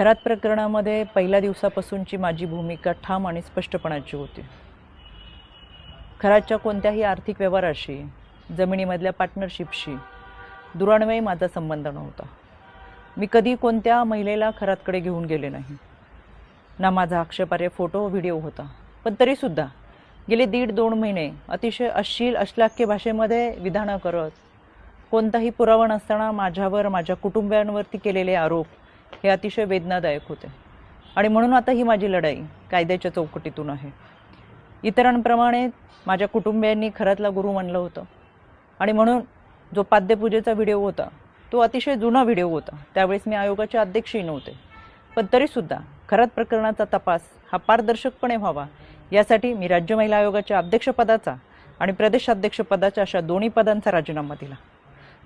खरात प्रकरणामध्ये पहिल्या दिवसापासूनची माझी भूमिका ठाम आणि स्पष्टपणाची होती। खरातच्या कोणत्याही आर्थिक व्यवहाराशी, जमिनीमधल्या पार्टनरशिपशी दुरान्वये माझा संबंध नव्हता। मी कधी कोणत्या महिलेला खरातकडे घेऊन गेले नाही, ना माझा आक्षेपार्ह फोटो व्हिडिओ होता। पण तरीसुद्धा गेले 1.5-2 महिने अतिशय अश्लील अश्लाघ्य भाषेमध्ये विधानं करत, कोणताही पुरावा नसताना माझ्यावर माझ्या कुटुंबियांवरती केलेले आरोप हे अतिशय वेदनादायक होते। आणि म्हणून आता ही माझी लढाई कायद्याच्या चौकटीतून आहे। इतरांप्रमाणे माझ्या कुटुंबियांनी खरातला गुरु मानलं होतं आणि म्हणून जो पाद्यपूजेचा व्हिडिओ होता तो अतिशय जुना व्हिडिओ होता। त्यावेळेस मी आयोगाचे अध्यक्षही नव्हते, पण तरीसुद्धा खरात प्रकरणाचा तपास हा पारदर्शकपणे व्हावा यासाठी मी राज्य महिला आयोगाच्या अध्यक्षपदाचा आणि प्रदेशाध्यक्षपदाच्या अशा दोन्ही पदांचा राजीनामा दिला।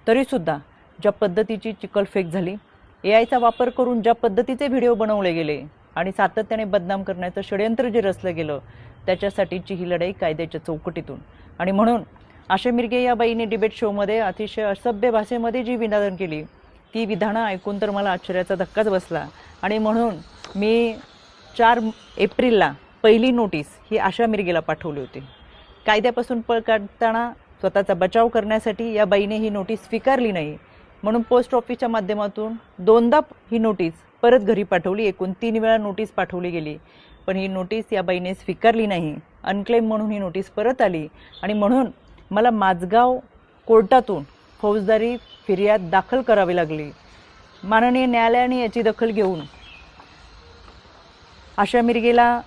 तरीसुद्धा ज्या पद्धतीची चिखलफेक झाली, एआयचा वापर करून ज्या पद्धतीचे व्हिडिओ बनवले गेले आणि सातत्याने बदनाम करण्याचं षडयंत्र जे रचलं गेलं, त्याच्यासाठीची ही लढाई कायद्याच्या चौकटीतून। आणि म्हणून आशा मिरगे या बाईने डिबेट शोमध्ये अतिशय असभ्य भाषेमध्ये जी विधानं केली, ती विधानं ऐकून तर मला आश्चर्याचा धक्काच बसला। आणि म्हणून मी 4 एप्रिलला पहिली नोटीस ही आशा मिरगेला पाठवली होती। कायद्यापासून पळ काढताना स्वतःचा बचाव करण्यासाठी या बाईने ही नोटीस स्वीकारली नाही, म्हणून पोस्ट ऑफिसच्या माध्यमातून 2दा ही नोटीस परत घरी पाठवली। एकूण 3 वेळा नोटीस पाठवली गेली, पण ही नोटीस या बाईने स्वीकारली नाही। अनक्लेम म्हणून ही नोटीस परत आली आणि म्हणून मला माझगाव कोर्टातून फौजदारी फिर्याद दाखल करावी लागली। माननीय न्यायालयाने याची दखल घेऊन आशा मिरगेला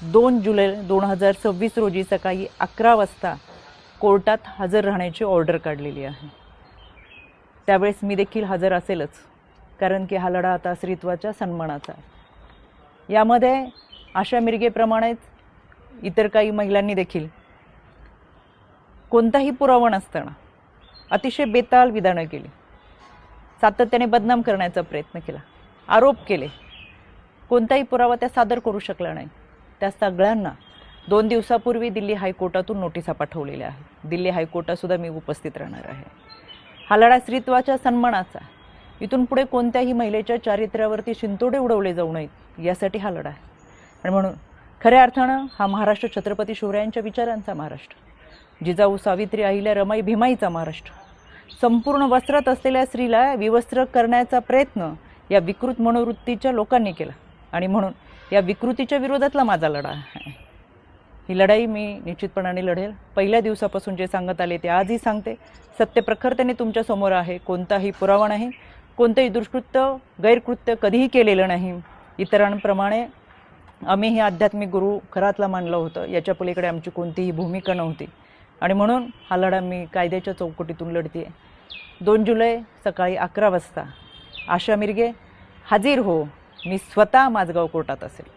2 जुलै 2026 रोजी सकाळी 11 वाजता कोर्टात हजर राहण्याची ऑर्डर काढलेली आहे। त्यावेळेस मी देखील हजर असेलच, कारण की हा लढा आता स्त्रीत्वाच्या सन्मानाचा आहे। यामध्ये आशा मिरगेप्रमाणेच इतर काही महिलांनी देखील कोणताही पुरावा नसताना अतिशय बेताल विधानं केली, सातत्याने बदनाम करण्याचा प्रयत्न केला, आरोप केले। कोणताही पुरावा त्या सादर करू शकला नाही। त्या सगळ्यांना 2 दिवसापूर्वी दिल्ली हायकोर्टातून नोटिसा पाठवलेल्या आहेत। दिल्ली हायकोर्टातसुद्धा मी उपस्थित राहणार आहे। हा लढा स्त्रीत्वाच्या सन्मानाचा, इथून पुढे कोणत्याही महिलेच्या चारित्र्यावरती शिंतोडे उडवले जाऊ नयेत यासाठी हा लढा आहे। आणि म्हणून खऱ्या अर्थानं हा महाराष्ट्र छत्रपती शिवरायांच्या विचारांचा महाराष्ट्र, जिजाऊ सावित्री अहिल्या रमाई भीमाईचा महाराष्ट्र। संपूर्ण वस्त्रात असलेल्या स्त्रीला विवस्त्र करण्याचा प्रयत्न या विकृत मनोवृत्तीच्या लोकांनी केला आणि म्हणून या विकृतीच्या विरोधातला माझा लढा आहे। ही लढाई मी निश्चितपणाने लढेल। पहिल्या दिवसापासून जे सांगत आले ते आजही सांगते। सत्य प्रखरतेने तुमच्या समोर आहे। कोणताही पुरावा नाही, कोणतेही दुष्कृत्य गैरकृत्य कधीही केलेलं नाही। इतरांप्रमाणे आम्ही हे आध्यात्मिक गुरु खरातला मानलं होतं, याच्या पलीकडे आमची कोणतीही भूमिका नव्हती। आणि म्हणून हा लढा मी कायद्याच्या चौकटीतून लढते। 2 जुलै सकाळी 11 वाजता आशा मिरगे हाजीर हो, मी स्वतः माझगाव कोर्टात असेल।